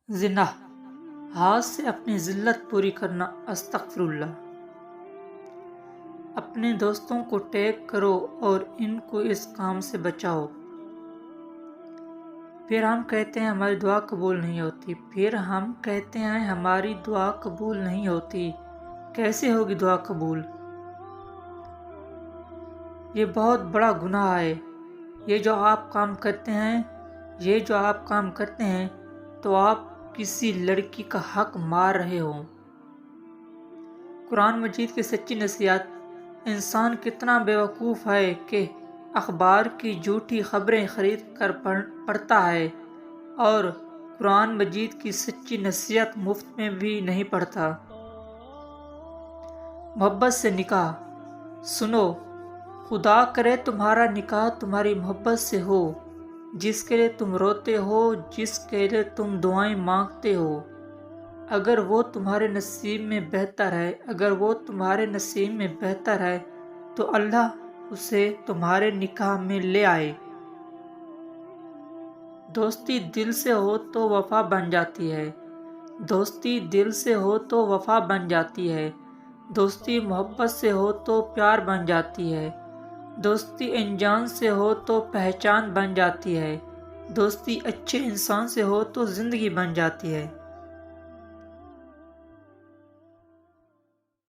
زنا، ہاتھ سے اپنی ذلت پوری کرنا، استغفر اللہ۔ اپنے دوستوں کو ٹیگ کرو اور ان کو اس کام سے بچاؤ۔ پھر ہم کہتے ہیں ہماری دعا قبول نہیں ہوتی، پھر ہم کہتے ہیں ہماری دعا قبول نہیں ہوتی۔ کیسے ہوگی دعا قبول؟ یہ بہت بڑا گناہ ہے۔ یہ جو آپ کام کرتے ہیں تو آپ کسی لڑکی کا حق مار رہے ہو۔ قرآن مجید کی سچی نصیحت: انسان کتنا بیوقوف ہے کہ اخبار کی جھوٹی خبریں خرید کر پڑھتا ہے اور قرآن مجید کی سچی نصیحت مفت میں بھی نہیں پڑھتا۔ محبت سے نکاح۔ سنو، خدا کرے تمہارا نکاح تمہاری محبت سے ہو، جس کے لیے تم روتے ہو، جس کے لیے تم دعائیں مانگتے ہو۔ اگر وہ تمہارے نصیب میں بہتر ہے تو اللہ اسے تمہارے نکاح میں لے آئے۔ دوستی دل سے ہو تو وفا بن جاتی ہے۔ دوستی دل سے ہو تو وفا بن جاتی ہے۔ دوستی محبت سے ہو تو پیار بن جاتی ہے۔ دوستی انجان سے ہو تو پہچان بن جاتی ہے۔ دوستی اچھے انسان سے ہو تو زندگی بن جاتی ہے۔